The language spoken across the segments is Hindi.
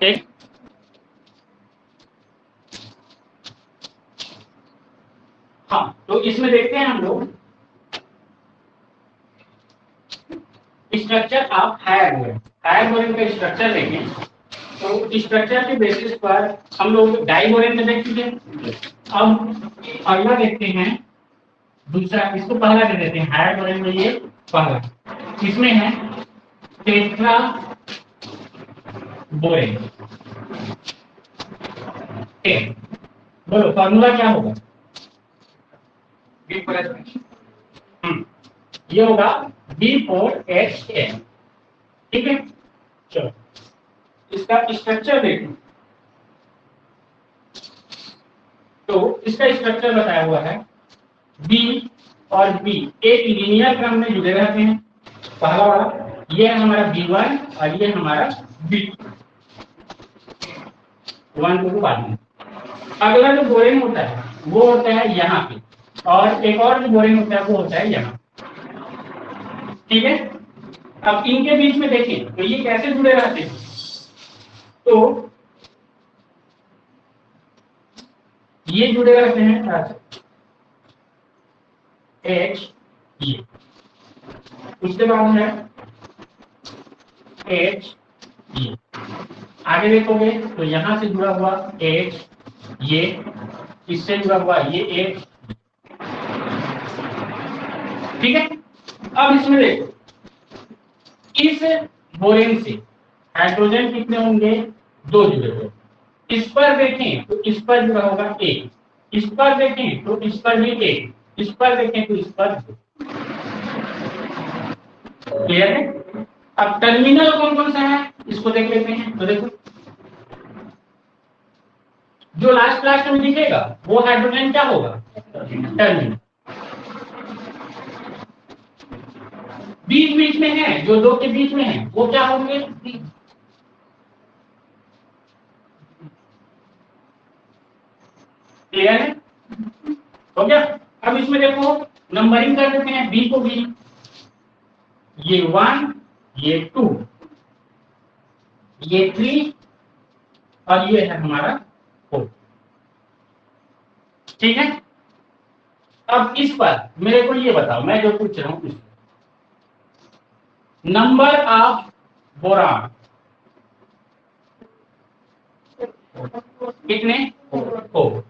ठीक। हाँ, तो इसमें देखते हैं हम लोग structure of higher borane. Higher borane का स्ट्रक्चर देखें तो स्ट्रक्चर के बेसिस पर हम लोग डाई बोरेन में देख चुके हैं। अब अगला देखते हैं दूसरा, इसको पहला दे देते हैं। हायर बोरेन में ये पहला, इसमें है टेट्रा बोरेन। बोलो फॉर्मूला क्या होगा? ये होगा B4H10। ठीक है, चलो इसका स्ट्रक्चर देखें तो इसका स्ट्रक्चर बताया हुआ है B और B एक लीनियर क्रम में जुड़े रहते हैं। पहला वाला ये है हमारा B1 और ये हमारा B2, 1 2 बाद में। अगला जो बोरेन होता है वो होता है यहाँ पे, और एक और जो बोरेन होता है वो होता है यहाँ। ठीक है, अब इनके बीच में देखें तो ये कैसे जुड़े रहते हैं। तो ये जुड़े रहते हैं H, ये उसके बाद है H, ये आगे देखोगे तो यहां से जुड़ा हुआ H, ये इससे जुड़ा हुआ ये H। ठीक है, अब इसमें देखो इस बोरेन से हाइड्रोजन कितने होंगे? 2 जुड़े हुए। इस पर देखें तो इस पर जुड़ा होगा 1, इस पर देखें तो इस पर भी 1, इस पर देखें तो इस पर 2। क्लियर है? अब टर्मिनल कौन कौन सा है इसको देख लेते हैं। तो देखो जो लास्ट में दिखेगा वो हाइड्रोजन क्या होगा? टर्मिनल। बीच में है जो 2 के बीच में है वो क्या होंगे? क्लियर है? हो गया। अब इसमें देखो नंबरिंग कर देते हैं बी को भी, ये 1, ये 2, ये 3 और ये है हमारा 4। ठीक है, अब इस पर मेरे को ये बताओ, मैं जो पूछ रहा हूं नंबर ऑफ बोरान कितने? 4।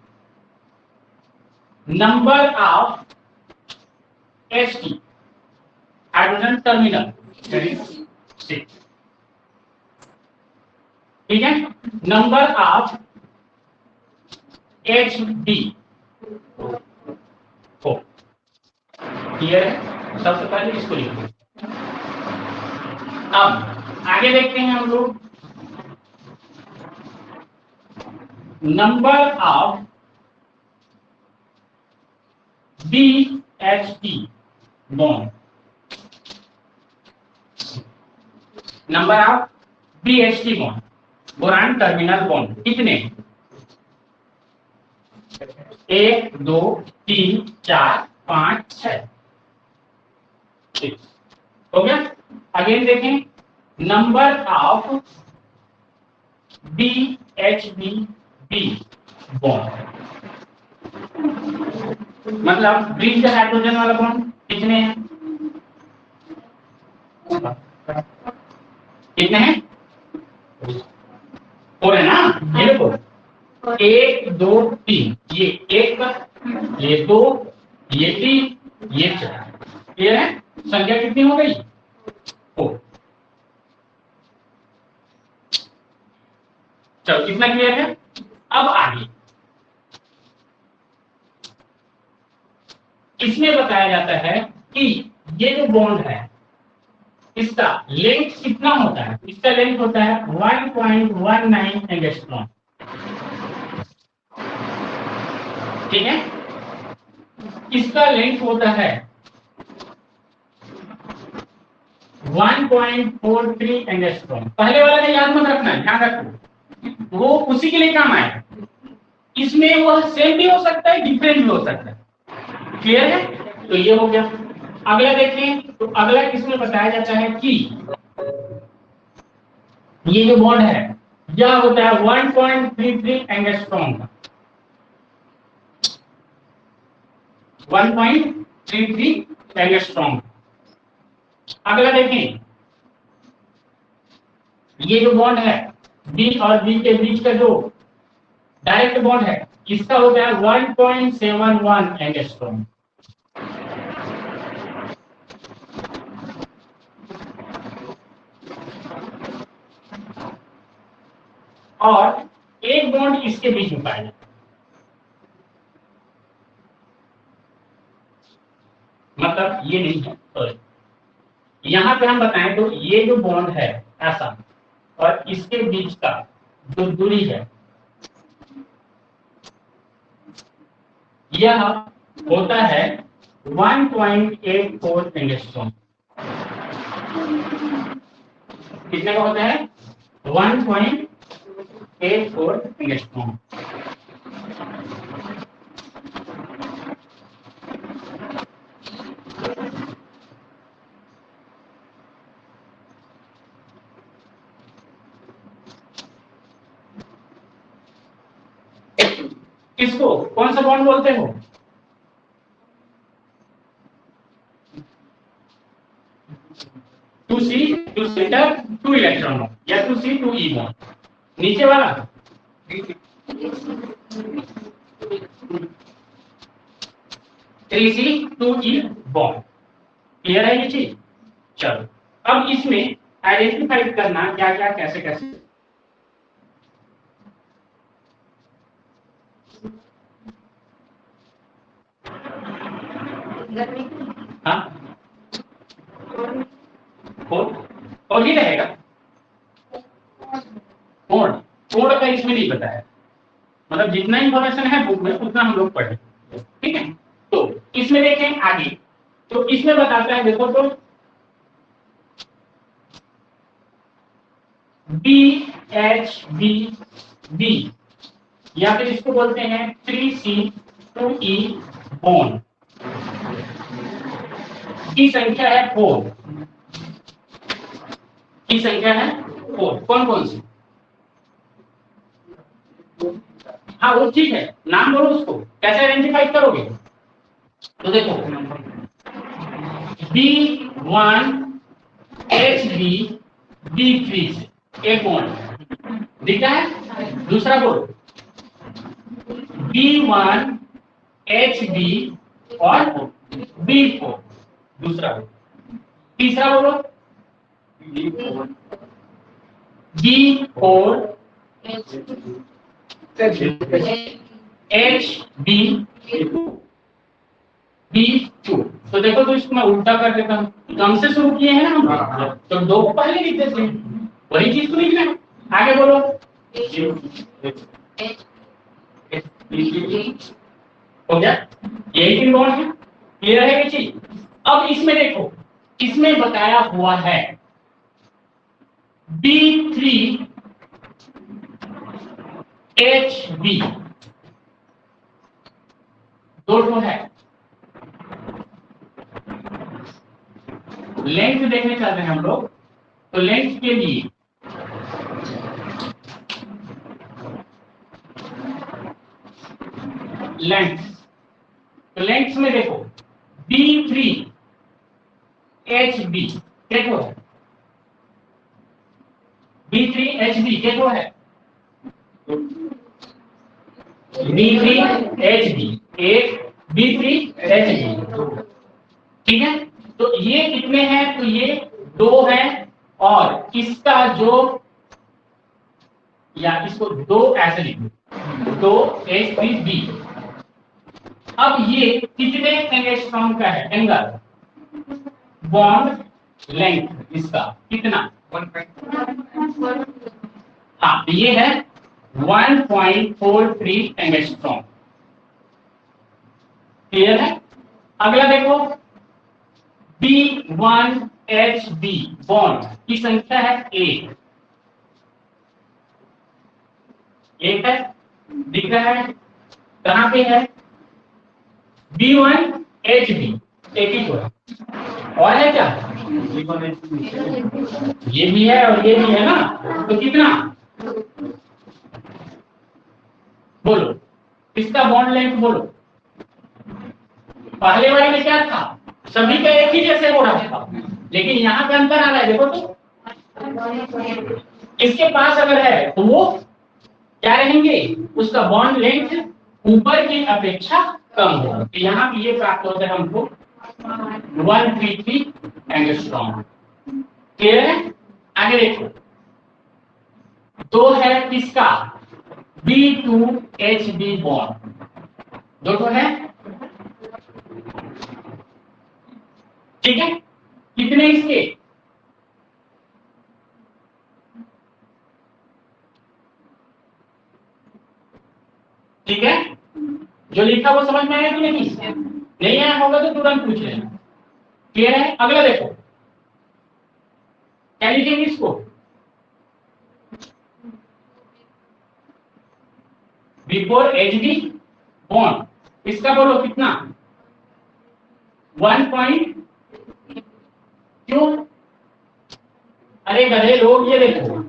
Number of Ht hydrogen terminal 6। ठीक है, नंबर ऑफ Hd 4। क्लियर है? सबसे पहले इसको लिखो। अब आगे देखते हैं हम लोग number of BHT bond. Number of BHT bond, boron terminal bond कितने? 1 2 3 4 5 6। हो गया। अगेन देखें नंबर ऑफ BHB बॉन्ड, मतलब ब्रिज हाइड्रोजन वाला बॉन्ड कितने हैं? कितने हैं? 4 है ना। ये देखो 1 2 3, ये 1 पर, ये 2, ये 3, ये 4। क्लियर है? संख्या कितनी हो गई? 4। चलो कितना क्लियर है? अब आगे इसमें बताया जाता है कि ये जो बॉन्ड है इसका लेंथ कितना होता है? इसका लेंथ होता है 1.19 एंगस्ट्रॉम। ठीक है, इसका लेंथ होता है 1.43 एंगस्ट्रॉम। पहले वाला का याद मत रखना, ध्यान रखो, वो उसी के लिए काम आएगा। इसमें वो सेम भी हो सकता है, डिफरेंट भी हो सकता है। क्लियर है? तो ये हो गया। अगला देखें तो अगला इसमें बताया जाता है कि ये जो बॉन्ड है यह होता है 1.33 एंगस्ट्रॉम का, 1.33 एंगस्ट्रॉम। अगला देखें, ये जो बॉन्ड है बी और बी के बीच का जो डायरेक्ट बॉन्ड है, इसका होता है 1.71 एंगस्ट्रॉम। और एक बॉन्ड इसके बीच में पाया जाता है, मतलब ये नहीं है, सॉरी, यहां पे हम बताएं तो ये जो बॉन्ड है ऐसा, और इसके बीच का जो दूरी है यह होता है 1.84 एंगस्ट्रॉम। कितने का होता है? 1.84 एंगस्ट्रॉम। इसको कौन सा बॉन्ड बोलते हो? Two C two centre two electron या two C two E bond. नीचे वाला 3C 2E बॉन्ड। क्लियर है ये चीज? चलो अब इसमें आइडेंटिफाई करना क्या क्या कैसे कैसे। हाँ और ये रहेगा कोण। कोण का इसमें नहीं बताया, मतलब जितना इंफॉर्मेशन है बुक में उतना हम लोग पढ़े, ठीक है। तो इसमें देखें आगे, तो इसमें बताता है, देखो तो BHB या फिर इसको बोलते हैं 3C2E बॉन्ड की संख्या है 4, की संख्या है 4। कौन कौन सी? हाँ वो ठीक है, नाम बोलो उसको, कैसे आइडेंटिफाई करोगे? तो देखो B1 HB B3 से एक बॉन्ड दिखा है, दूसरा बोलो B1 HB और B4, दूसरा बोलो, तीसरा बोलो B4 HB B2। तो देखो, तो इसको मैं उल्टा कर देता हूँ, कम से शुरू किए हैं ना हम, तो दो को पहले लिख देते हैं, वही चीज को लिखना है। आगे बोलो हो गया, यही तीन बॉन्ड है। क्लियर है ये चीज? अब इसमें देखो, इसमें बताया हुआ है B3 HB, दो है। लेंथ देखने चाहते हैं हम लोग, तो लेंथ के लिए लेंथ, तो लेंथ में देखो B3 HB देखो है, B3 HB देखो है, B3 HB एक, B3 HB, ठीक है। तो ये कितने हैं? तो ये 2 हैं, और इसका जो, या इसको 2 ऐसे लिखो, 2 H3B। अब ये कितने एंगस्ट्रॉम का है? एंगल बॉन्ड लेंथ इसका कितना? 1.4। हाँ, ये है 1.43 एंगस्ट्रॉम। क्लियर है? अगला देखो B1HB बॉन्ड की संख्या है 1, एक है, दिख रहा है कहां पे है? B1HB एक ही तो है, और है क्या? ये भी है और ये भी है ना, तो कितना? बोलो इसका बॉन्ड लेंथ बोलो। पहले वाले में क्या था, सभी का एक ही जैसे हो रहा था, लेकिन यहाँ पे अंतर आ रहा है। देखो तो इसके पास अगर है तो वो क्या रहेंगे, उसका बॉन्ड लेंथ ऊपर की अपेक्षा कम होगा। तो यहाँ पे ये प्राप्त होता है हमको 133 एंगस्ट्रॉम। क्लियर है? आगे देखो, दो है किसका, B2HB बॉन्ड, दो तो है, ठीक है। कितने इसके, ठीक है, जो लिखा वो समझ में आया कि नहीं आया होगा तो तुरंत पूछ लेना। क्लियर है? अगला देखो, क्या लिखेंगे इसको, B4HB बॉन्ड, इसका बोलो कितना, 1 पॉइंट, क्यों, अरे गधे लोग ये देखो,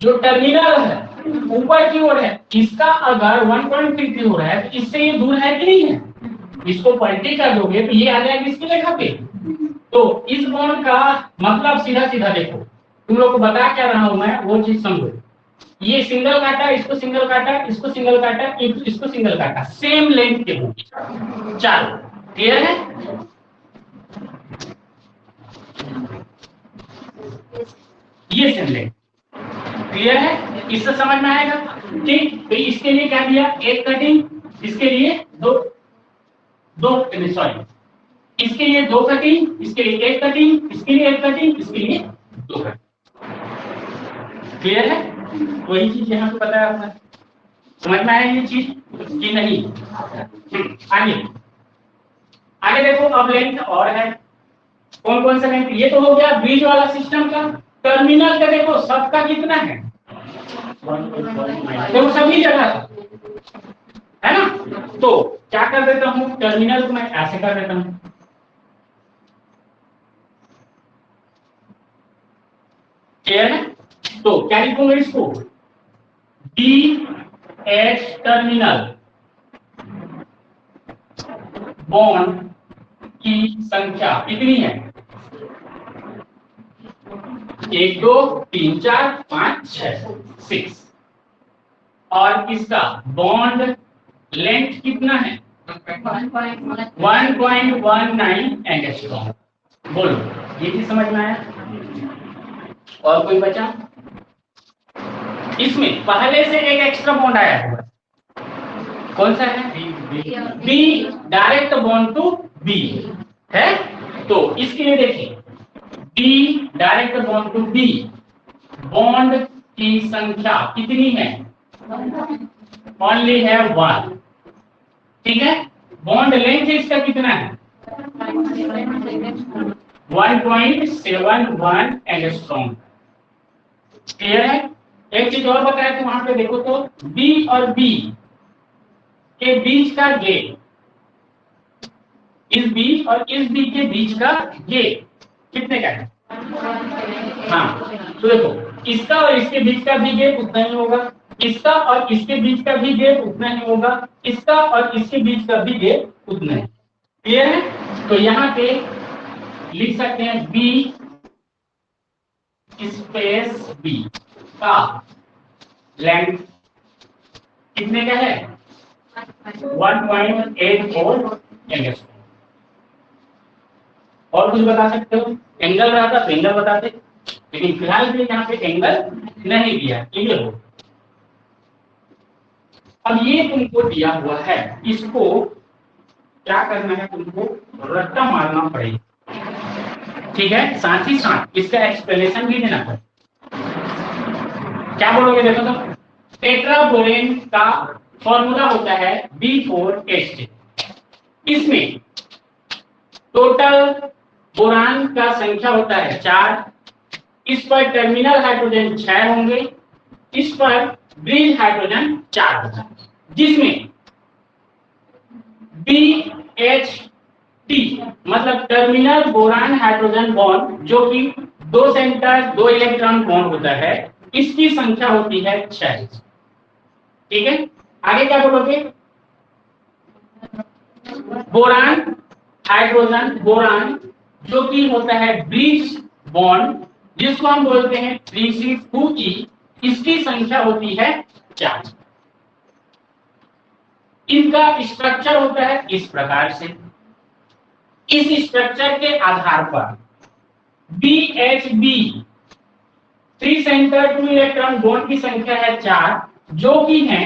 जो टर्मिनल है ऊपर की ओर है, इसका अगर 1.33 हो रहा है तो इससे ये दूर है कि नहीं है, इसको पलटी कर दोगे तो ये आ जाएगा इसकी रेखा पे। तो इस बॉन्ड का मतलब सीधा सीधा देखो, तुम लोग को बता क्या रहा हूं मैं, वो चीज समझो। ये सिंगल काटा, इसको सिंगल काटा, इसको सिंगल काटा, इसको सिंगल काटा, सेम लेंथ के होंगे चारों। क्लियर है? ये सेम लेंथ, क्लियर है? इससे समझ में आएगा, ठीक। तो इसके लिए क्या दिया, एक कटिंग, इसके लिए दो सॉरी, इसके लिए दो कटिंग, इसके लिए एक कटिंग, इसके लिए एक कटिंग, इसके लिए दो कटिंग। क्लियर है? वही चीज यहाँ पे बताया आपने, समझ में आया ये चीज कि नहीं? आगे आगे देखो, अब लेंथ और है, कौन कौन सा लेंथ, ये तो हो गया ब्रिज वाला सिस्टम का। टर्मिनल का देखो सबका कितना है, देखो सभी जगह है ना। तो क्या कर देता हूं, टर्मिनल को मैं ऐसे कर देता हूं, क्लियर है? तो क्या लिखूंगा इसको, BH टर्मिनल बॉन्ड की संख्या कितनी है, 1 2 3 4 5 6 6, और इसका बॉन्ड लेंथ कितना है, 1.19 एंगस्ट्रॉम। बोलो ये चीज समझ में आया? और कोई बचा? इसमें पहले से एक एक्स्ट्रा बॉन्ड आया होगा, कौन सा है, B, direct bond to B है। तो इसके लिए देखिए, B direct bond to B, bond की संख्या कितनी है, ओनली है 1, ठीक है। बॉन्ड लेंथ इसका कितना है, 1.71 एंगस्ट्रॉम। क्लियर है? एक चीज और बताया था वहां पे, देखो तो B और B के बीच का गेप, इस B और इस B के बीच का गेप कितने का है, हाँ। तो देखो इसका और इसके बीच का भी गेप उतना ही होगा, इसका और इसके बीच का भी गेप उतना ही होगा, इसका और इसके बीच का भी गेप उतना ही। क्लियर है? तो यहाँ पे लिख सकते हैं B स्पेस B का लेंथ कितने का है, 1.84 एंगस्ट्रॉम। और कुछ बता सकते हो, एंगल रहता तो एंगल बताते, लेकिन फिलहाल के यहाँ पे एंगल नहीं दिया। क्लियर हो? अब ये तुमको दिया हुआ है, इसको क्या करना है, तुमको रट्टा मारना पड़ेगा, ठीक है। साथ ही साथ इसका एक्सप्लेनेशन भी देना पड़ेगा। क्या बोलोगे, देखो तो टेट्राबोरेन का फॉर्मूला होता है B4H। इसमें टोटल बोरान का संख्या होता है 4, इस पर टर्मिनल हाइड्रोजन 6 होंगे, इस पर ब्रिज हाइड्रोजन 4 होगा, जिसमें BHT मतलब टर्मिनल बोरान हाइड्रोजन बॉन्ड, जो कि 2 सेंटर 2 इलेक्ट्रॉन बॉन्ड होता है, इसकी संख्या होती है 6, ठीक है। आगे क्या बोलोगे? बोरान, हाइड्रोजन बोरान जो कि होता है ब्रिज बॉन्ड, जिसको हम बोलते हैं 3C2E, इसकी संख्या होती है 4। इनका स्ट्रक्चर होता है इस प्रकार से। इस स्ट्रक्चर के आधार पर BHB 3 सेंटर 2 इलेक्ट्रॉन बॉन्ड की संख्या है 4, जो कि है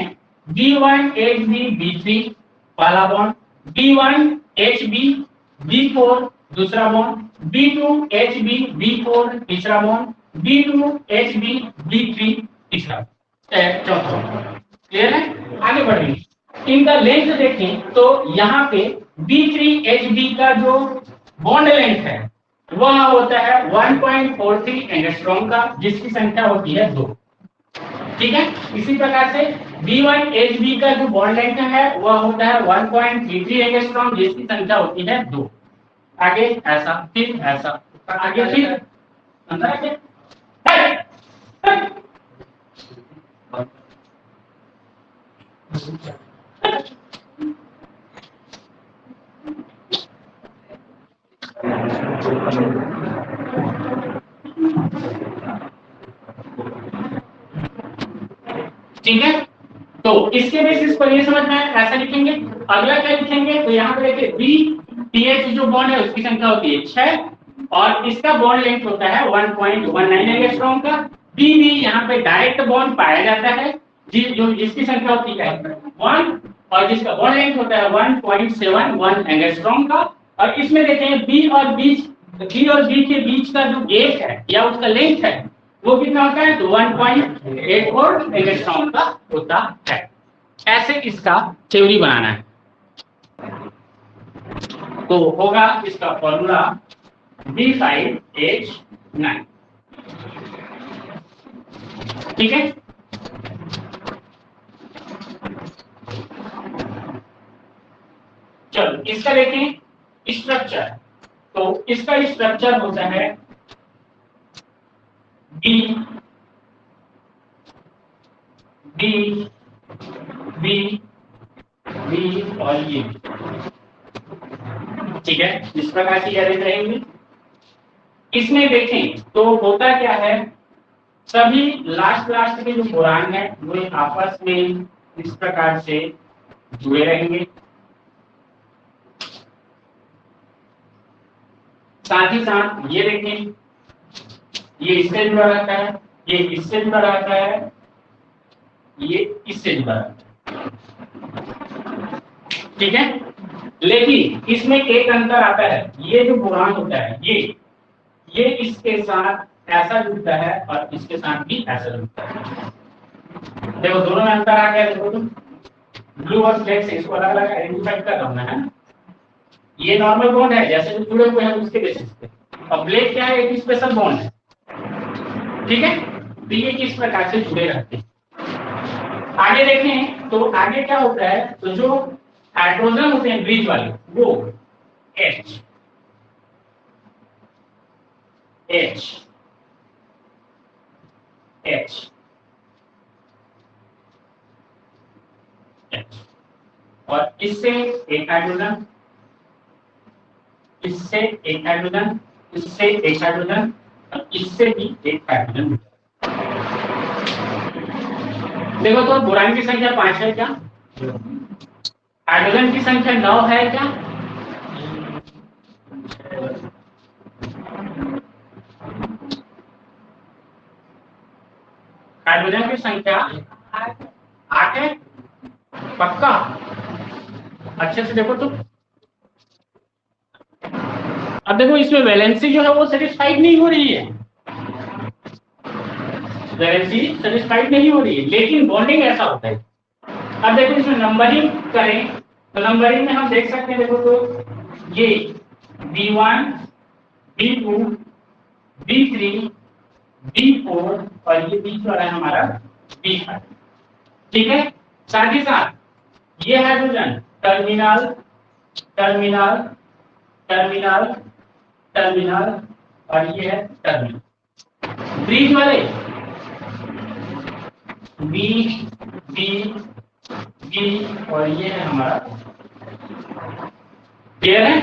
B1HB B3 पहला बॉन्ड, B1HB B4 दूसरा बॉन्ड, B2HB B4 तीसरा बॉन्ड, B2HB B3 तीसरा चौथा बॉन्ड। क्लियर है? आगे बढ़ेंगे। इनका लेंथ देखें तो यहाँ पे B3HB का जो बॉन्ड लेंथ है वह होता है 1.43 एंगस्ट्रॉम का, जिसकी संख्या होती है 2। ठीक है? इसी प्रकार से B1HB का जो बॉन्ड लेंथ है वह होता है 1.33 एंगस्ट्रॉम, जिसकी संख्या होती है 2। आगे ऐसा, फिर ऐसा, आगे फिर अंदर आगे। ठीक है? तो इसके बेसिस पर ये समझना है, ऐसा लिखेंगे। अगला क्या लिखेंगे? तो यहाँ पे देखिए BPH जो बॉन्ड है उसकी संख्या होती है 6 और इसका बॉन्ड लेंथ होता है 1.19 एंगस्ट्रॉम का। BB यहाँ पे डायरेक्ट बॉन्ड पाया जाता है जिसकी संख्या होती है 1 और जिसका बॉन्ड लेंथ होता है 1.71 एंगस्ट्रॉम का। और इसमें देखें B और B के बीच का जो गैप है या उसका लेंथ है वो कितना होता है? तो 1.84 एंगस्ट्रॉम का होता है। ऐसे इसका थ्योरी बनाना है। तो होगा इसका फॉर्मूला B5H9। ठीक है? चलो इसका देखें स्ट्रक्चर। तो इसका स्ट्रक्चर होता है B B B B और ये। ठीक है? इस प्रकार की अरेंज रहेंगे। इसमें देखें तो होता क्या है, सभी लास्ट के जो बोरान है वो आपस में इस प्रकार से जुड़े रहेंगे। साथ ही साथ ये देखें, ये इससे जुड़ा रहता है, ये इससे जुड़ा रहता है, ये इससे जुड़ा रहता है। ठीक है? लेकिन इसमें एक अंतर आता है, ये जो बोरान होता है ये इसके साथ ऐसा जुड़ता है और इसके साथ भी ऐसा जुड़ता है। देखो दोनों में अंतर आ गया। देखो तुम ब्लू और ब्लैक से इसको अलग अलग आइडेंटिफाई कर रहा हूं मैं। ये नॉर्मल बॉन्ड है जैसे जो जुड़े हुए हैं उसके बेसिस पे, और ब्लैक क्या है? एक स्पेशल बॉन्ड है। ठीक है? तो ये किस प्रकार से जुड़े रहते हैं। आगे देखें तो आगे क्या होता है, तो जो हाइड्रोजन होते हैं ब्रिज वाले वो H H H H और इससे एक हाइड्रोजन, इससे एक हाइड्रोजन, इससे एक हाइड्रोजन और इससे भी एक हाइड्रोजन। देखो तो बोरान की संख्या 5 है क्या? हाइड्रोजन की संख्या 9 है क्या? हाइड्रोजन की संख्या 8 है। पक्का? अच्छे से देखो तो। अब देखो इसमें वैलेंसी जो है वो सेटिस्फाइड नहीं हो रही है, वैलेंसी सेटिस्फाइड नहीं हो रही है, लेकिन बॉन्डिंग ऐसा होता है। अब देखो इसमें नंबरिंग करें तो नंबरिंग में हम देख सकते हैं। देखो तो ये B1 B2 B3 B4 और ये बीच वाला है हमारा B5। ठीक है? साथ ही साथ ये hydrogen terminal terminal terminal terminal और ये है टर्मिनल। ब्रिज वाले B B बी और ये है हमारा, क्लियर है?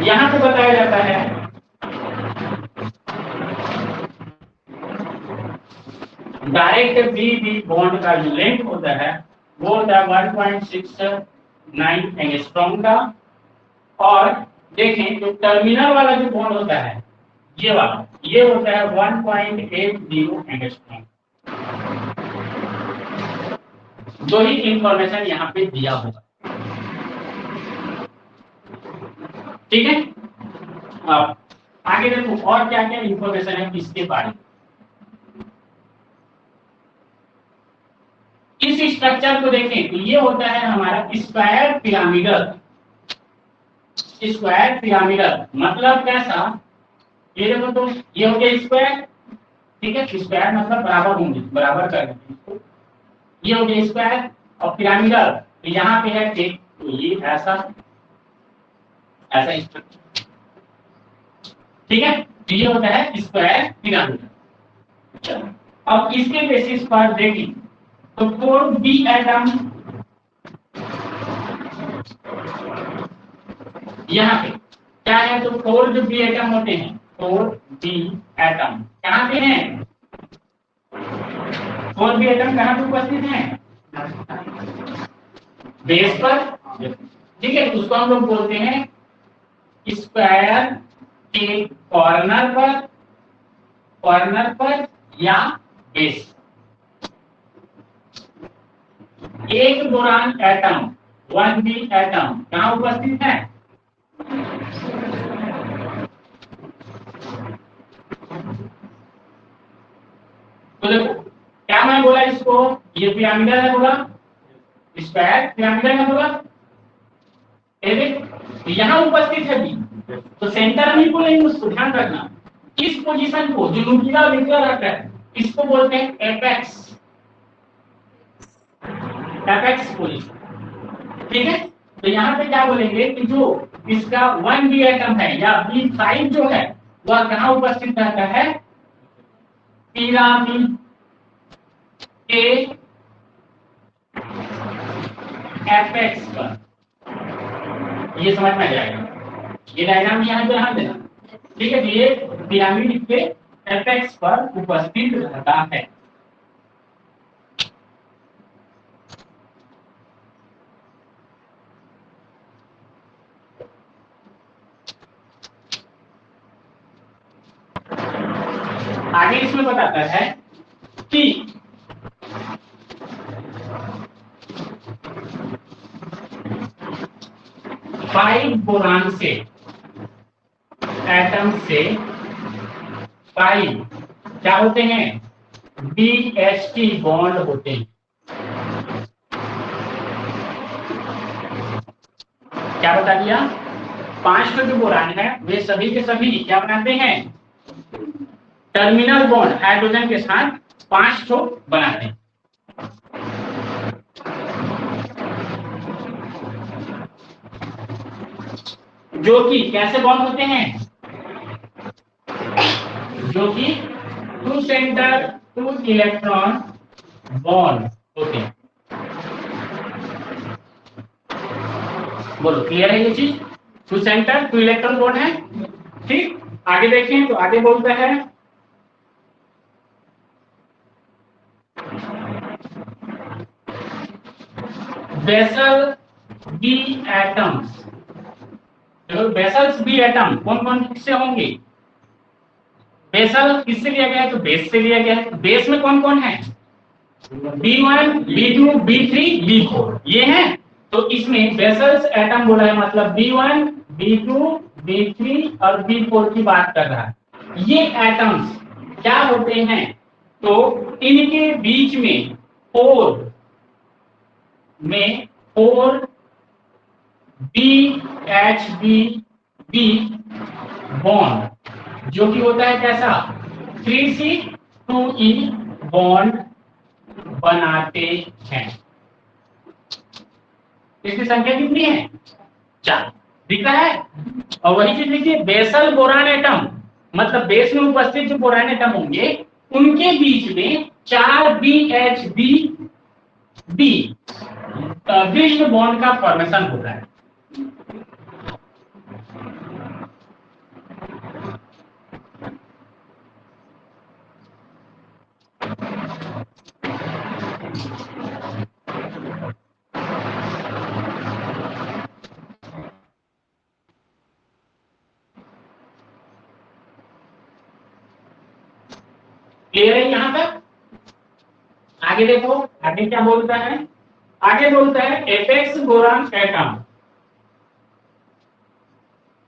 यहां पे बताया जाता है डायरेक्ट बी बी बॉन्ड का जो लेंथ होता है वो होता है 1.69 एंगस्ट्रॉम का, और देखें जो टर्मिनल वाला जो बॉन्ड होता है ये वाला, ये होता है 1.80 एंगस्ट्रॉम। जो ही इंफॉर्मेशन यहाँ पे दिया होगा, ठीक है? अब आगे देखो और क्या क्या इंफॉर्मेशन है इसके बारे में। इस स्ट्रक्चर को देखें तो ये होता है हमारा स्क्वायर पिरामिडल। स्क्वायर पिरामिडल मतलब कैसा, ये देखो तो ये हो गया स्क्वायर, ठीक है? स्क्वायर मतलब बराबर होंगे, बराबर कर देंगे इसको, ये हो गया स्क्वायर। और पिरामिडल तो यहाँ पे है एक, तो ये ऐसा ऐसा स्ट्रक्चर, ठीक है? तो ये होता है स्क्वायर पिरामिडल। अब इसके बेसिस पर देखें तो 4b एटम यहाँ पे क्या है, तो 4 जो बी एटम होते हैं, 4b एटम कहाँ पे हैं? 4b एटम कहाँ पे उपस्थित हैं? बेस पर, ठीक है? उसको हम लोग बोलते हैं स्क्वायर के कॉर्नर पर या बेस। एक बोरान एटम 1b एटम कहाँ उपस्थित है? तो देखो क्या मैं बोला इसको, ये पिरामिडल है बोला, स्क्वायर पिरामिडल है बोला, यहाँ उपस्थित है बी, तो सेंटर नहीं बोलेंगे, उसको ध्यान रखना। इस पोजीशन को जो न्यूक्लियर विक्टर रहता है इसको बोलते हैं एपेक्स, एपेक्स पोजीशन, ठीक है? तो यहाँ पे क्या बोलेंगे कि जो इसका 1b एटम है या B5 जो है वह कहाँ उपस्थित रहता है? पिरामिड के एपेक्स पर। ये समझ में आ जाएगा, ये डायग्राम यहाँ पे ध्यान देना, ठीक है? ये पिरामिड के एपेक्स पर उपस्थित रहता है। आगे इसमें बताता है कि फाइव बोरान से एटम से 5 क्या होते हैं? BH बॉन्ड होते हैं। क्या बता दिया? 5 जो बोरान है वे सभी के सभी क्या बनाते हैं? टर्मिनल बॉन्ड हाइड्रोजन के साथ 5 बनाते हैं। जो कि कैसे बॉन्ड होते हैं? जो कि 2 सेंटर 2 इलेक्ट्रॉन बॉन्ड होते हैं। बोलो क्लियर है ये चीज? 2 सेंटर 2 इलेक्ट्रॉन बॉन्ड है, ठीक? आगे देखें तो आगे बोलता है basal B atoms. Basals B atom कौन कौन किससे होंगे? बेसल किससे लिया गया है? तो बेस से लिया गया है। बेस में कौन कौन है? B1 B2 B3 B4 ये है। तो इसमें बेसल्स एटम बोला है मतलब B1 B2 B3 और B4 की बात कर रहा है। ये एटम्स क्या होते हैं? तो इनके बीच में 4 BHB बॉन्ड जो कि होता है कैसा? 3C2E बॉन्ड बनाते हैं। इसकी संख्या कितनी है? 4 दिख रहा है। और वही चीज लिखिए बेसल बोरान एटम मतलब बेस में उपस्थित जो बोरान एटम होंगे उनके बीच में 4 BHB विश्व बॉन्ड का फॉर्मेशन होता है। क्लियर है यहां तक? आगे देखो, आगे क्या बोलता है? आगे बोलता है apex boron atom,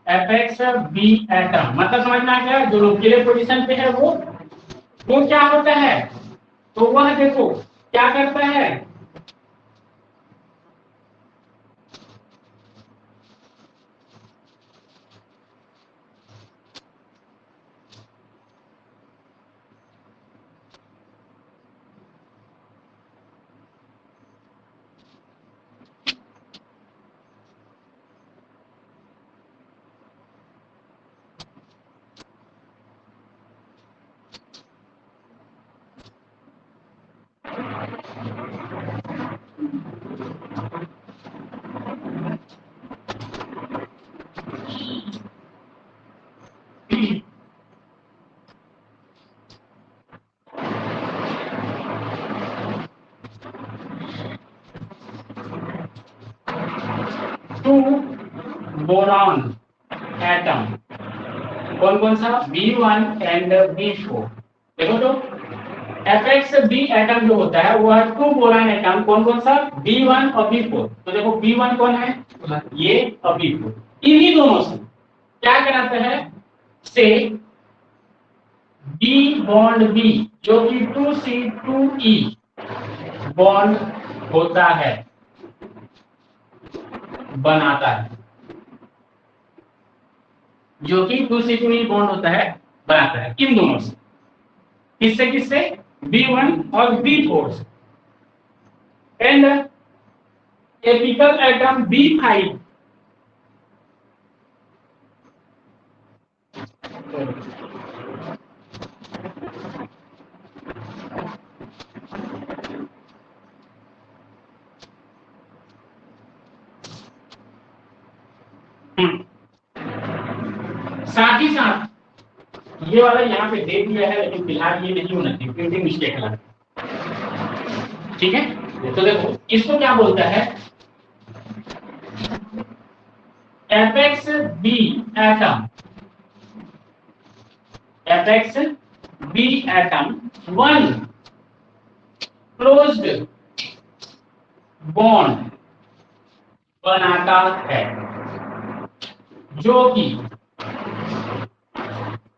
apex B atom, मतलब समझ में आ गया? जो न्यूक्लियर पोजीशन पे है वो क्या होता है? तो वह देखो क्या करता है, टू बोरॉन एटम, कौन कौन सा? B1 and B4। देखो तो एपेक्स बी एटम जो होता है वह टू बोरान एटम, कौन कौन सा? B1 और B4। तो देखो B1 कौन है? ये, और B4, इन्हीं दोनों से क्या कराता है? से B बॉन्ड B जो कि 2C2E बॉन्ड होता है, बनाता है, जो कि 2C2E बॉन्ड होता है, बनाता है इन दोनों से। किससे किससे? B1 और B4 से। एंड एपिकल एटम B5 साथ ही साथ ये वाला यहाँ पे दे दिया है, लेकिन फिलहाल ये नहीं होना चाहिए, प्रिंटिंग मिस्टेक है। ठीक है, तो देखो इसको क्या बोलता है? Apex B atom, apex B atom one closed bond बनाता है, जो कि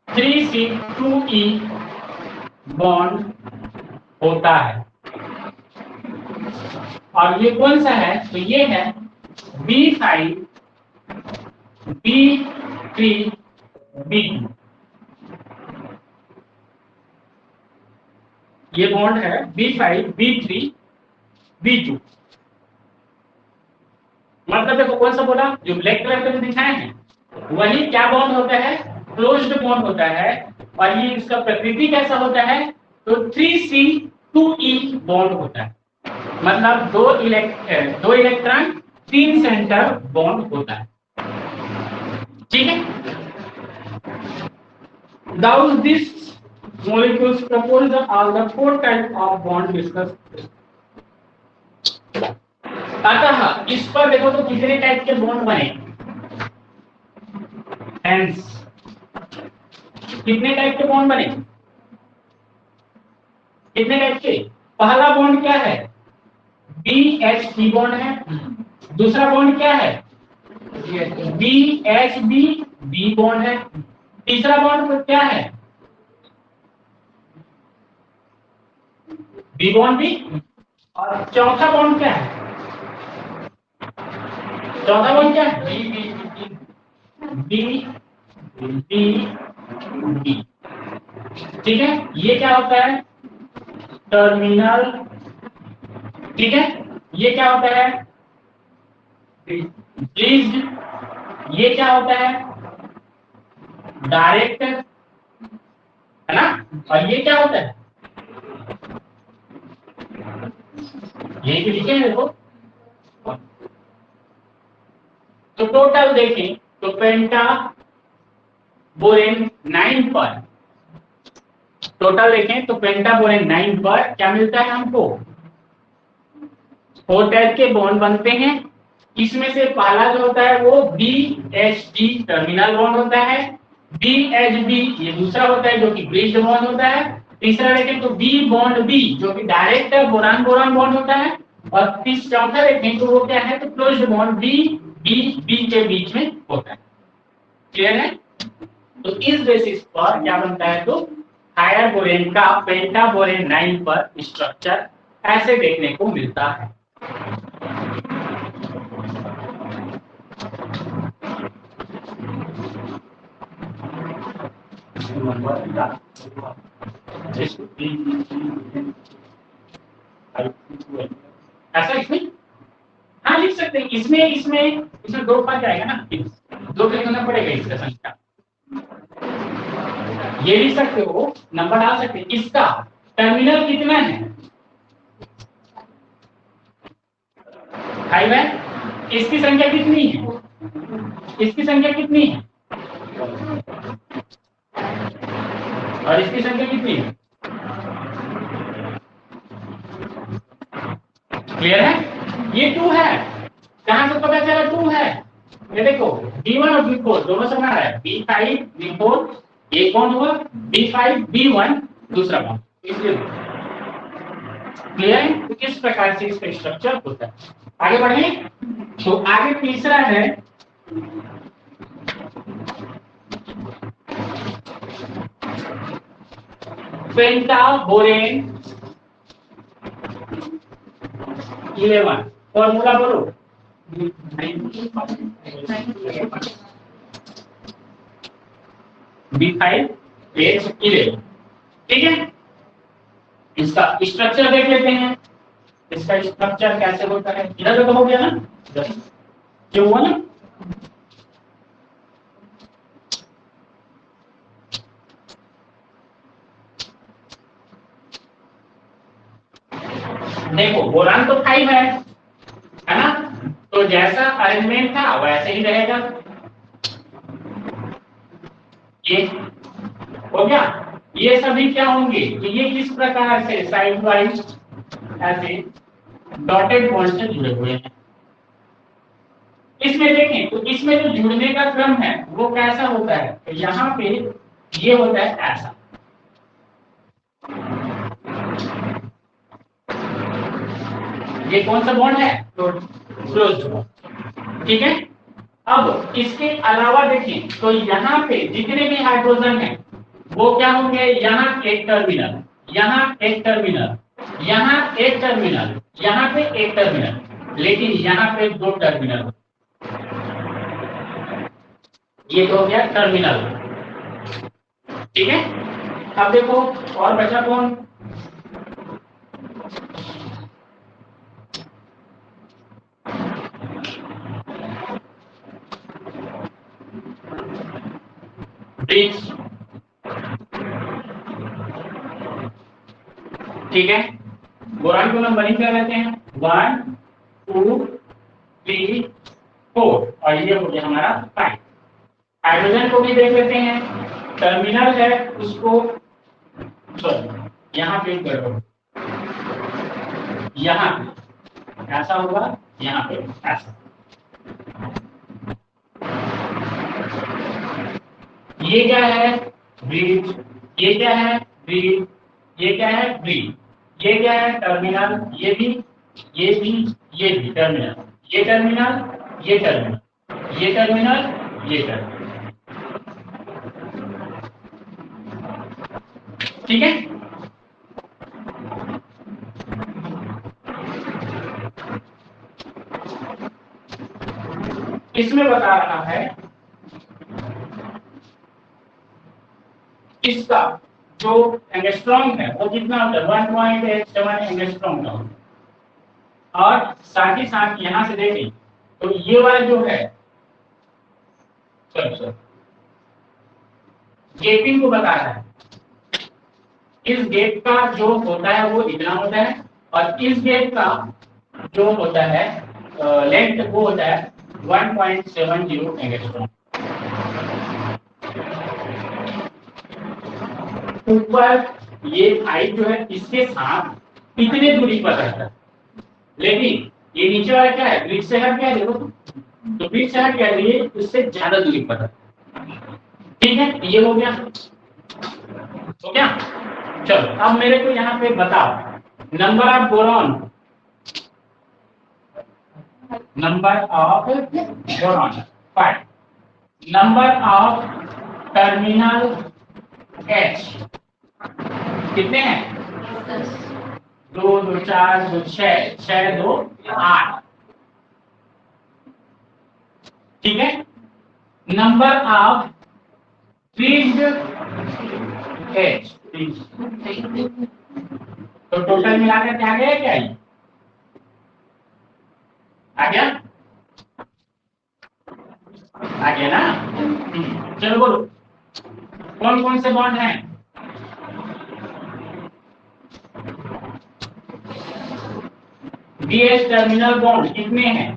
3C2E बॉन्ड होता है। और ये कौन सा है? तो ये है B5 B3 B2। ये बॉन्ड है B5 B3 B2। मतलब देखो कौन सा बोला? जो ब्लैक कलर में दिखाए हैं वही क्या बॉन्ड होता है? क्लोज्ड बॉन्ड होता है। और ये इसका प्रकृति कैसा होता है? तो 3C2E बॉन्ड होता है, मतलब दो इलेक्ट्रॉन 3 सेंटर बॉन्ड होता है। ठीक है, thus this molecules propose all the 4 types of bond discussed। अतः इस पर देखो तो कितने टाइप के बॉन्ड बने? हेंस कितने टाइप के बॉन्ड बने? कितने टाइप के? पहला बॉन्ड क्या है? BHP बॉन्ड है। दूसरा बॉन्ड क्या है? BHB B बॉन्ड है। तीसरा बॉन्ड क्या है? B बॉन्ड भी। और चौथा बॉन्ड क्या है? चौथा बॉन्ड क्या है? B B। ठीक है, ये क्या होता है? टर्मिनल। ठीक है, ये क्या होता है? ब्रिज्ड। ये क्या होता है? डायरेक्ट। है ना। और ये क्या होता है, यही भी लिखे हैं देखो। तो टोटल देखें तो पेंटा बोरेन 9 पर, टोटल देखें तो पेंटा बोरेन 9 पर क्या मिलता है हमको, 4 टाइप के बॉन्ड बनते हैं। इसमें से पहला जो होता है वो BHD टर्मिनल बॉन्ड होता है, BHB ये दूसरा होता है जो कि ब्रिज बॉन्ड होता है। तीसरा देखें तो B बॉन्ड B जो कि डायरेक्ट बोरान बोरान बॉन्ड होता है। और चौथा देखें तो वो क्या है, तो क्लोज्ड बॉन्ड B के बीच में होता है। क्लियर है। तो इस बेसिस पर क्या बनता है, तो हायर बोरेन का पेंटा बोरेन 9 पर स्ट्रक्चर ऐसे देखने को मिलता है। ऐसा इसमें हाँ लिख सकते हैं। इसमें 2 पद जाएगा ना, 2 लिखना पड़ेगा इसका संख्या। ये लिख सकते हो, नंबर डाल सकते हैं। इसका टर्मिनल कितना है, 5 है। इसकी संख्या कितनी है, इसकी संख्या कितनी है, और इसकी संख्या कितनी है। क्लियर है। ये 2 है, कहां से पता चला 2 है, ये देखो B1 और B4 दोनों से बना है, B5 B4 एक बॉन्ड हुआ, B5 B1 दूसरा बॉन्ड, इसलिए। क्लियर है। तो किस प्रकार से इसका स्ट्रक्चर होता है। आगे बढ़े तो आगे तीसरा है पेंटा बोरेन 11। फॉर्मूला बोलो, B5H11। ठीक है। इसका स्ट्रक्चर देख लेते हैं, इसका स्ट्रक्चर कैसे होता है। इधर तो हो गया ना, क्यों हुआ ना। देखो बोरान तो 5 है ना, तो जैसा अरेंजमेंट था वैसे ही रहेगा। ये हो गया। ये सभी क्या होंगे, तो ये किस प्रकार से साइड वाइज ऐसे डॉटेड बॉन्ड से जुड़े हुए हैं। इसमें देखें तो इसमें जो जुड़ने का क्रम है वो कैसा होता है, तो यहाँ पे ये होता है ऐसा, ये कौन सा बॉन्ड है, तो क्लोज्ड बॉन्ड। ठीक है। अब इसके अलावा देखें तो यहाँ पे जितने भी हाइड्रोजन हैं वो क्या होंगे, यहाँ एक टर्मिनल, यहाँ एक टर्मिनल, यहाँ एक टर्मिनल, यहाँ पे एक टर्मिनल, लेकिन यहाँ पे 2 टर्मिनल। ये तो हो गया टर्मिनल। ठीक है। अब देखो और बचा कौन, ब्रिज। ठीक है। बोरान को नंबरिंग कर लेते हैं 1 2 3 4 और ये हो गया हमारा 5। हाइड्रोजन को भी देख लेते हैं, टर्मिनल है उसको यहाँ पे करो, यहाँ पे ऐसा होगा, यहाँ पे ऐसा। ये क्या है ब्रिज, ये क्या है ब्रिज, ये क्या है ब्रिज, ये क्या है टर्मिनल, ये भी ये भी ये भी टर्मिनल, ये टर्मिनल, ये टर्मिनल, ये टर्मिनल, ये टर्मिनल। ठीक है। इसमें बता रहा है इसका जो एंगस्ट्रॉम है वो कितना होता है, 1.87 एंगस्ट्रॉम का होता है। और साथ ही साथ यहां से देखें तो ये वाला जो है, सर गेपिंग को बता रहा है, इस गेट का जो होता है वो इतना होता है और इस गेट का जो होता है लेंथ वो होता है 1.70 एंगस्ट्रॉम। ऊपर ये हाइट जो है इसके साथ इतने दूरी पर रहता है, लेकिन ये नीचे वाला क्या है, ब्रिज से हट गया, देखो तो ब्रिज से हट गया, ये उससे ज्यादा दूरी पर है। ठीक है, ये हो गया। चलो अब मेरे को यहाँ पे बताओ number of boron, number of boron 5, number of terminal H कितने हैं, 2 2 4 2 6 6 2 8। ठीक है, नंबर ऑफ फ्रीज्ड H, तो टोटल मिलाकर क्या आ गया, क्या ये आ गया, आ गया ना। चलो बोलो कौन कौन से बॉन्ड हैं, BH टर्मिनल बॉन्ड कितने हैं,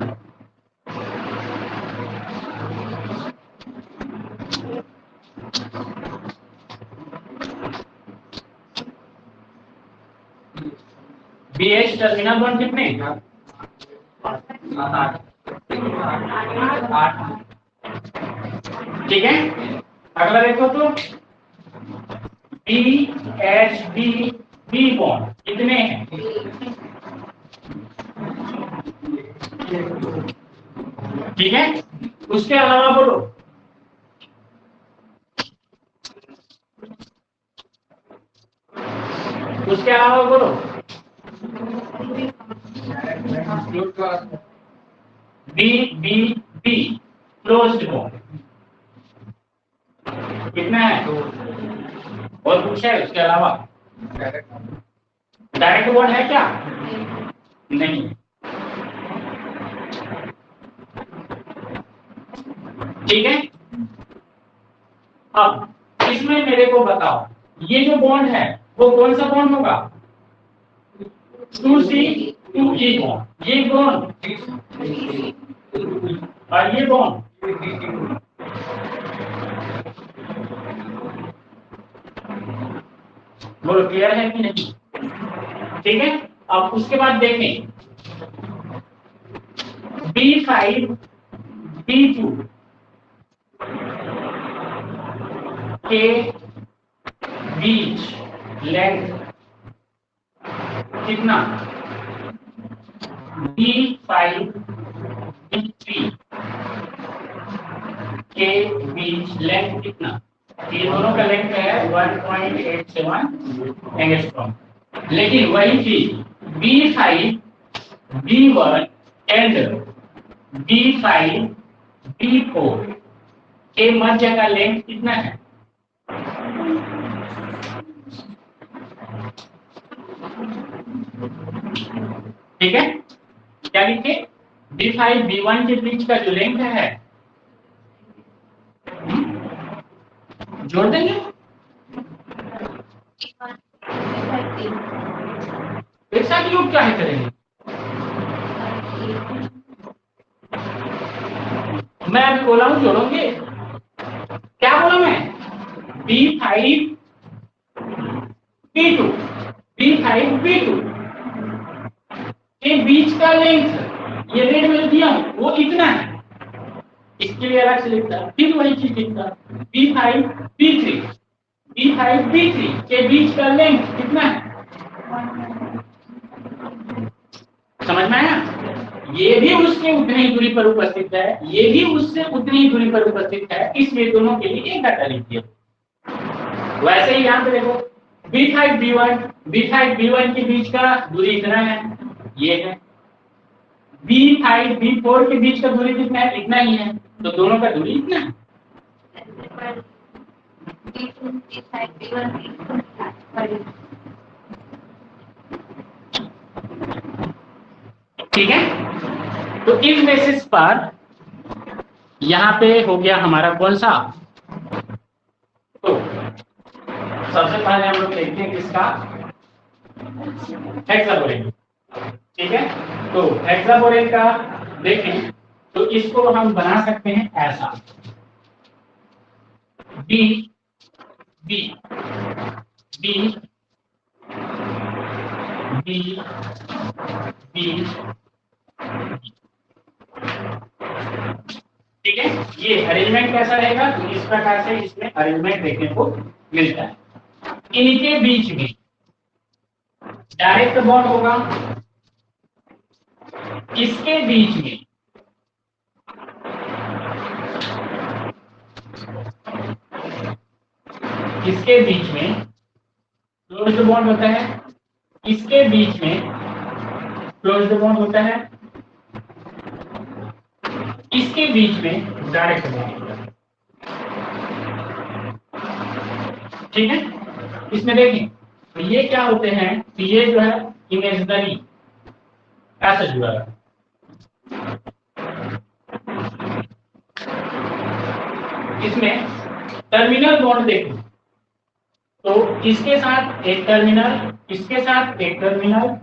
BH टर्मिनल बॉन्ड कितने, 8। ठीक है, अगला देखो तो BHB बॉन्ड कितने हैं, ठीक है, उसके अलावा बोलो उसके अलावा बोलो BBB क्लोज्ड बॉन्ड कितना है, और कुछ है उसके अलावा, डायरेक्ट बॉन्ड है क्या, नहीं। ठीक है, अब इसमें मेरे को बताओ ये जो बॉन्ड है वो कौन सा बॉन्ड होगा, 2C 2E बॉन्ड, ये बॉन्ड और ये बॉन्ड, बोलो क्लियर है कि नहीं। ठीक है, अब उसके बाद देखें B5 B2 के बीच लेंथ कितना, B5 B3 के बीच लेंथ कितना, ये दोनों का लेंथ है 1.87 एंगस्ट्रॉम। लेकिन वही चीज B5 B1 and B5 B4 के मध्य का लेंथ कितना है, ठीक है, क्या लिखे, B5 B1 के बीच का जो लेंथ है, जोड़ देंगे, एक साथ योग क्या है करेंगे, मैं अभी बोला हूं जोड़ोगे, क्या बोला मैं, B5 B2 B5 B2 के बीच का लेंथ, ये रेड में दिया हूं वो इतना है, इसके लिए अलग से लिखता, फिर वही चीज लिखता, B5 B3 B5 B3 के बीच का लेंथ कितना है, समझ में आया, ये भी उसके उतनी ही दूरी पर उपस्थित है, ये भी उससे उतनी ही दूरी पर उपस्थित है, इसलिए दोनों के लिए एक डाटा लिख दिया। वैसे ही यहाँ पे देखो B5 B1 के बीच का दूरी इतना है, ये है, B5 B4 के बीच का दूरी कितना है, इतना ही है, तो दोनों का दूरी इतना है। ठीक है, तो इस बेसिस पर यहाँ पे हो गया हमारा कौन सा, तो सबसे पहले हम लोग देखते हैं किसका, हेक्साबोरेन। ठीक है, तो हेक्साबोरेन का देखें तो इसको हम बना सकते हैं ऐसा, B B B B B, ठीक है। ये अरेंजमेंट कैसा रहेगा, तो इस प्रकार से इसमें अरेंजमेंट देखने को मिलता है। इनके बीच में डायरेक्ट बॉन्ड होगा, इसके बीच में क्लोज्ड बॉन्ड होता है, इसके बीच में क्लोज्ड बॉन्ड होता है, इसके बीच में डायरेक्ट बॉन्ड होता है। ठीक है, इसमें देखें तो ये क्या होते हैं, तो ये जो है इमेजिनरी ऐसा जुड़ा है। इसमें टर्मिनल बॉन्ड देखो तो इसके साथ एक टर्मिनल, इसके साथ एक टर्मिनल,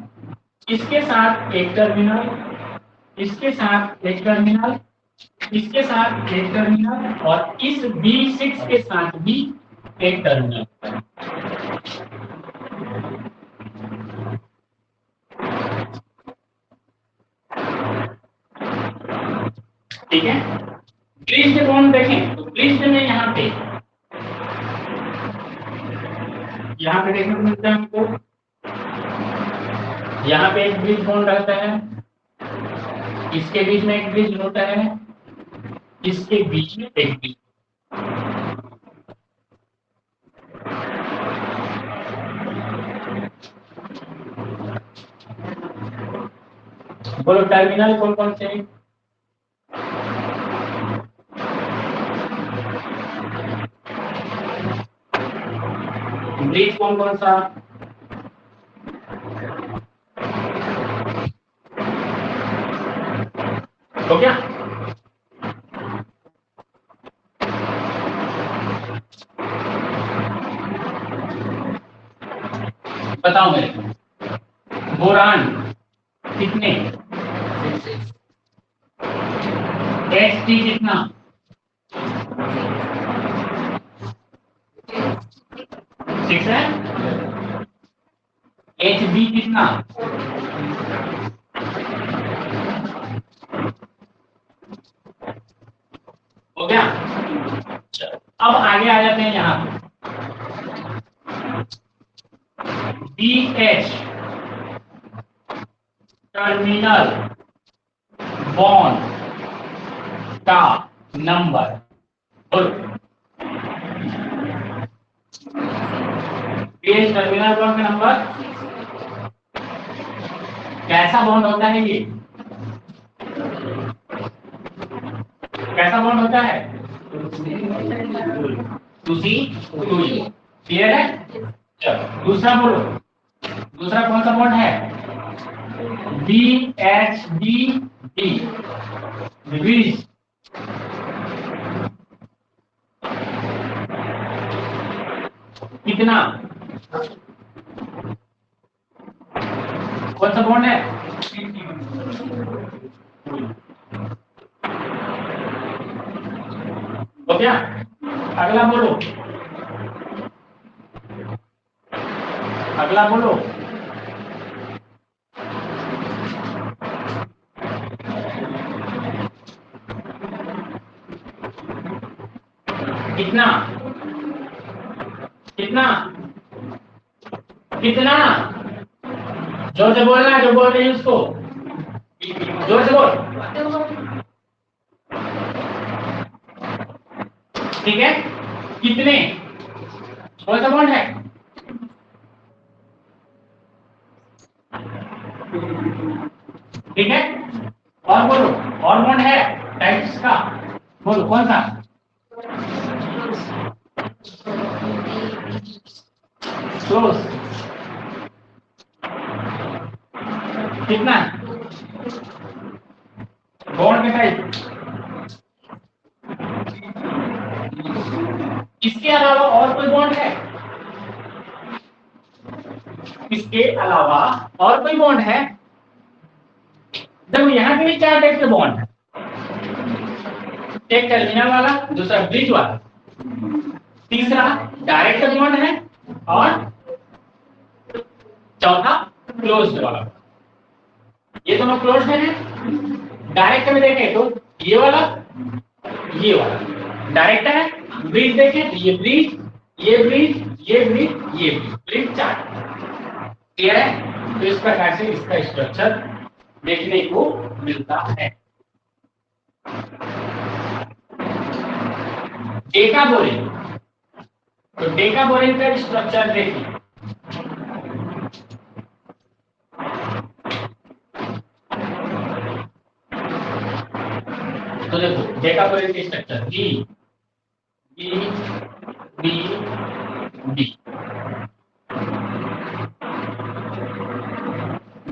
इसके साथ एक टर्मिनल, इसके साथ एक टर्मिनल, इसके साथ एक टर्मिनल, और इस B6 के साथ भी एक टर्मिनल। ठीक है, ब्रिज्ड बॉन्ड देखें तो ब्रिज्ड में यहाँ पे देखने को मिलता है हमको, यहाँ पे एक ब्रिज बॉन्ड रहता है, इसके बीच में एक ब्रिज होता है, इसके बीच में एक ब्रिज। बोलो टर्मिनल कौन कौन से हैं? ब्रिज कौन कौन सा? हो गया? बताओ मेरे को, बोरान कितने, HT कितना, सिक्स है, HB कितना, हो गया? अब आगे आ जाते हैं यहाँ पे, BH टर्मिनल बॉन्ड का नंबर, BH टर्मिनल बॉन्ड का नंबर, कैसा बॉन्ड होता है ये, कैसा बॉन्ड होता है, 2C 2U, क्लियर है? चलो दूसरा बोलो, दूसरा कौन सा बॉन्ड है, BHBD ब्रिज, कितना, कौन सा बॉन्ड है, हो गया? अगला बोलो, अगला बोलो, कितना, कितना, कितना, जोर से बोलना, जो बोल रही है उसको जोर से बोल, ठीक है? कितने, कौन सा बॉन्ड है, ठीक है? और बोलो, और बॉन्ड है टाइप्स का, बोलो कौन सा, क्लोज, कितना, बॉन्ड के टाइप, इसके अलावा और कोई बॉन्ड है, इसके अलावा और कोई बॉन्ड है? देखो यहाँ पे भी 4 टाइप के बॉन्ड है, एक टर्मिनल वाला, दूसरा ब्रिज वाला, तीसरा डायरेक्ट बॉन्ड है और चौथा क्लोज्ड वाला। ये दोनों क्लोज्ड है। डायरेक्ट में देखें तो ये वाला डायरेक्ट है। ब्रिज देखें तो ये ब्रिज, ये ब्रिज, ये ब्रिज, ये ब्रिज 4। क्लियर है? तो इस प्रकार से इसका स्ट्रक्चर देखने को मिलता है। डेका बोरिंग, तो डेका बोरिंग का स्ट्रक्चर देखिए। तो देखो डेका बोरिंग की structure B B B B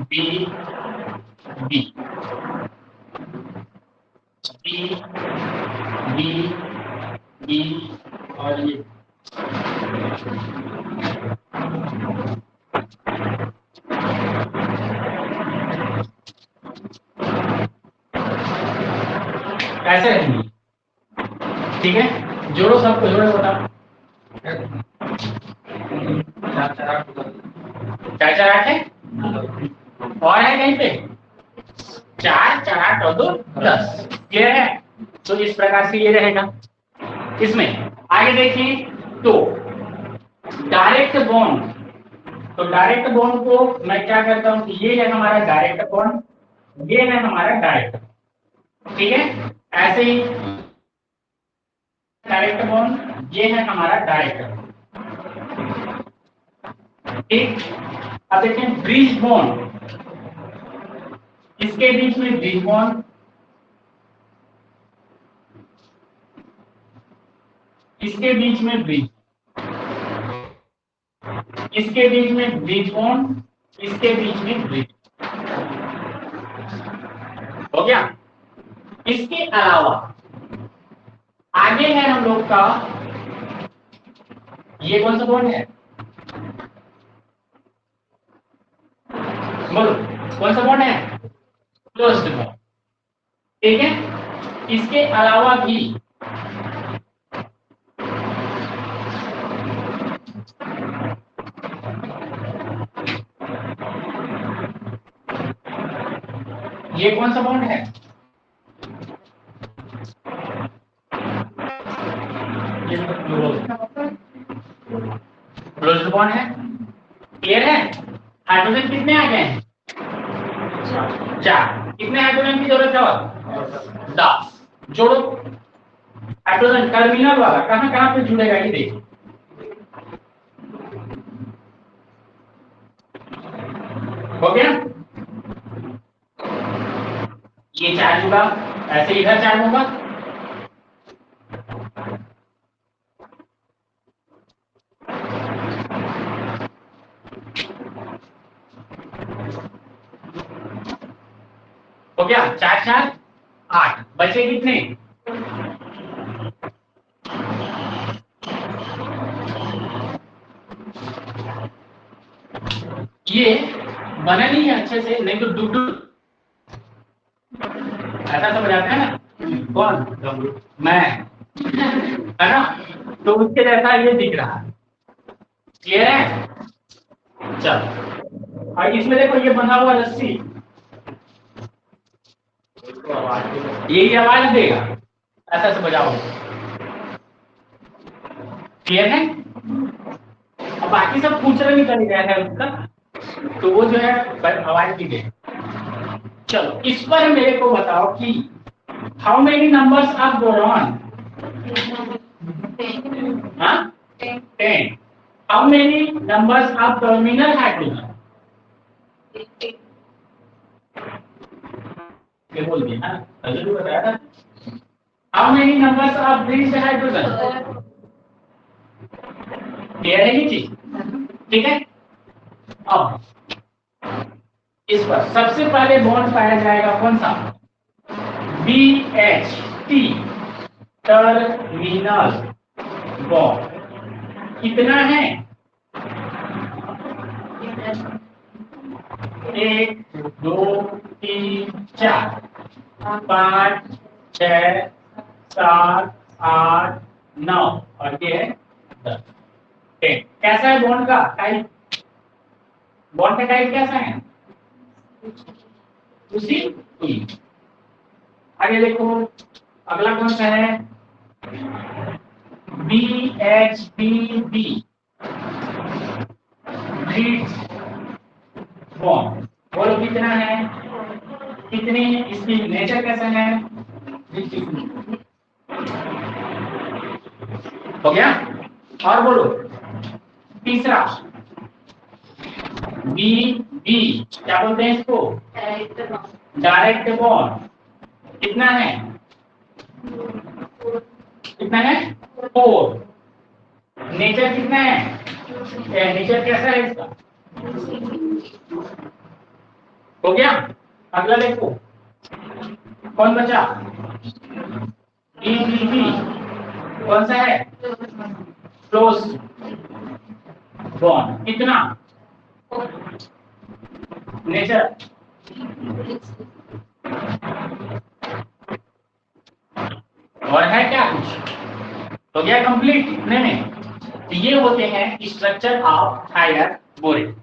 B B B B और ये कैसे रहेंगी? ठीक है, जोड़ो, सबको जोड़ो, बताओ। 4 4 8 है और है कहीं पे 4 4 8 और 2 10। क्लियर है? तो इस प्रकार से ये रहेगा। इसमें आगे देखिए तो डायरेक्ट बॉन्ड, तो डायरेक्ट बॉन्ड को मैं क्या करता हूं, ये है हमारा डायरेक्ट बॉन्ड, ये है हमारा डायरेक्ट। ठीक है, ऐसे ही डायरेक्ट बॉन्ड, ये है हमारा डायरेक्ट। ठीक, अब देखें ब्रिज बॉन्ड, इसके बीच में ब्रिज बॉन्ड, इसके बीच में ब्रिज, इसके बीच में ब्रिज बॉन्ड, इसके बीच में ब्रिज। हो गया? इसके अलावा आगे है हम लोग का, ये कौन सा बॉन्ड है? बोलो, कौन सा बॉन्ड है? Closed bond. ठीक है, इसके अलावा भी ये कौन सा बॉन्ड है? क्लोज्ड बॉन्ड है। क्लियर है? हाइड्रोजन कितने आ गए हैं? 4। कितने हाइड्रोजन की जरूरत है? 10। जोड़ो। हाइड्रोजन टर्मिनल वाला कहां कहां पे जुड़ेगा ये देखिए। हो गया? ये 4 जुड़ा, ऐसे इधर 4 होगा। हो गया? 4 4 8, बचे कितने? ये बना नहीं है अच्छे से, नहीं तो डुडू ऐसा समझ आता है ना? कौन? मैं, है ना? तो उसके जैसा ये दिख रहा है। क्लियर है? चलो, और इसमें देखो ये बंधा हुआ रस्सी, यही आवाज देगा, ऐसा से बजाओ। क्लियर है? अब बाकी सब पूछ रहे निकल गया है उसका, तो वो जो है आवाज की दे। चलो, इस पर मेरे को बताओ कि how many numbers of boron? 10। How many numbers of terminal hydrogen? ये बोल दिया ना, अजय बताया था। How many numbers of bridge hydrogen? Clear है ये चीज? ठीक है। अब इस पर सबसे पहले बॉन्ड पाया जाएगा कौन सा? BH terminal bond. कितना है? एक, दो, तीन, चार, 5, 6, 7, 8, 9 और ये है 10। कैसा है बॉन्ड का टाइप? बॉन्ड का टाइप कैसा है? उसी हुई। आगे देखो, अगला कौन सा है? BHBB, bridge bond. बोलो कितना है? कितनी, इसकी नेचर कैसा है? हो गया। और बोलो तीसरा, BB, क्या बोलते हैं इसको? Direct bond. कितना है? कितना है? 4। नेचर कितना है? नेचर कैसा है इसका? हो गया। अगला देखो, कौन बचा? BBB, कौन सा है? Close bond. कितना? नेचर और है क्या कुछ? हो गया कंप्लीट इतने में। तो ये होते हैं स्ट्रक्चर ऑफ थायरॉइड बोरेन।